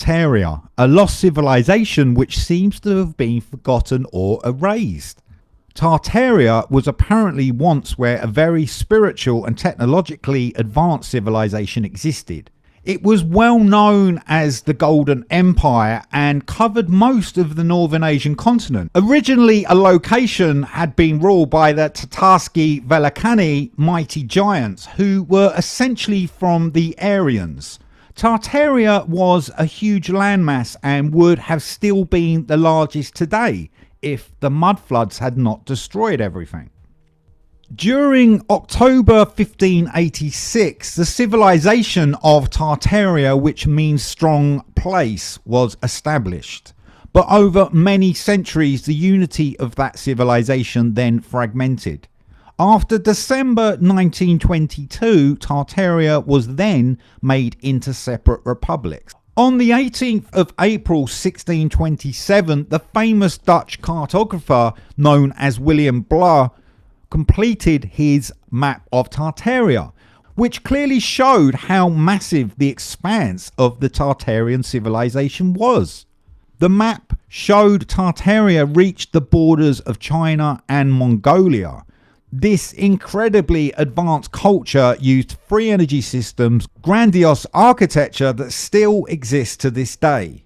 Tartaria, a lost civilization which seems to have been forgotten or erased. Tartaria was apparently once where a very spiritual and technologically advanced civilization existed. It was well known as the Golden Empire and covered most of the Northern Asian continent. Originally a location had been ruled by the Tatarski Velakani mighty giants, who were essentially from the Aryans. Tartaria was a huge landmass and would have still been the largest today if the mudfloods had not destroyed everything. During October 1586, the civilization of Tartaria, which means strong place, was established. But over many centuries, the unity of that civilization then fragmented. After December 1922, Tartaria was then made into separate republics. On the 18th of April 1627, the famous Dutch cartographer known as William Bleur completed his map of Tartaria, which clearly showed how massive the expanse of the Tartarian civilization was. The map showed Tartaria reached the borders of China and Mongolia. This incredibly advanced culture used free energy systems, grandiose architecture that still exists to this day,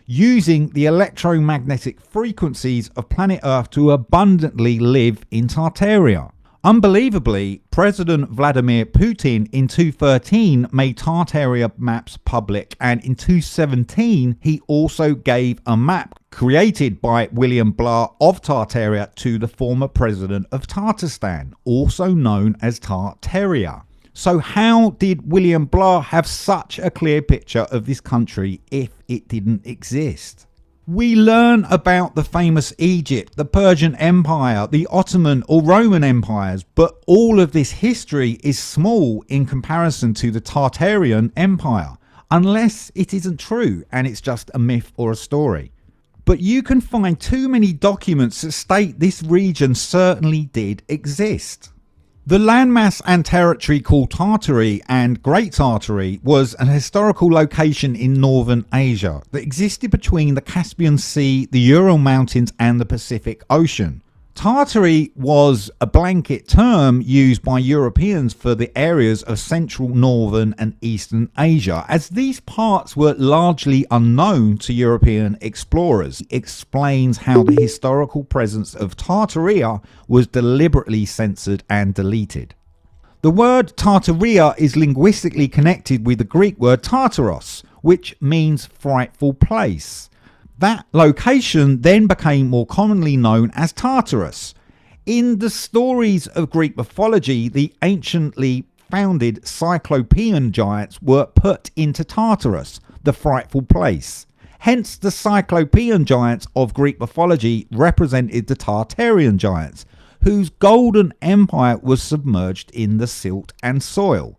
using the electromagnetic frequencies of planet Earth to abundantly live in Tartaria. Unbelievably, President Vladimir Putin in 2013 made Tartaria maps public, and in 2017 he also gave a map created by William Bleur of Tartaria to the former president of Tartarstan, also known as Tartaria. So how did William Bleur have such a clear picture of this country if it didn't exist? We learn about the famous Egypt, the Persian Empire, the Ottoman or Roman empires, but all of this history is small in comparison to the Tartarian Empire, unless it isn't true and it's just a myth or a story. But you can find too many documents that state this region certainly did exist. The landmass and territory called Tartary and Great Tartary was an historical location in northern Asia that existed between the Caspian Sea, the Ural Mountains and the Pacific Ocean. Tartary was a blanket term used by Europeans for the areas of central, northern and eastern Asia, as these parts were largely unknown to European explorers. It explains how the historical presence of Tartaria was deliberately censored and deleted. The word Tartaria is linguistically connected with the Greek word Tartaros, which means frightful place. That location then became more commonly known as Tartarus. In the stories of Greek mythology, the anciently founded Cyclopean giants were put into Tartarus, the frightful place. Hence, the Cyclopean giants of Greek mythology represented the Tartarian giants, whose golden empire was submerged in the silt and soil.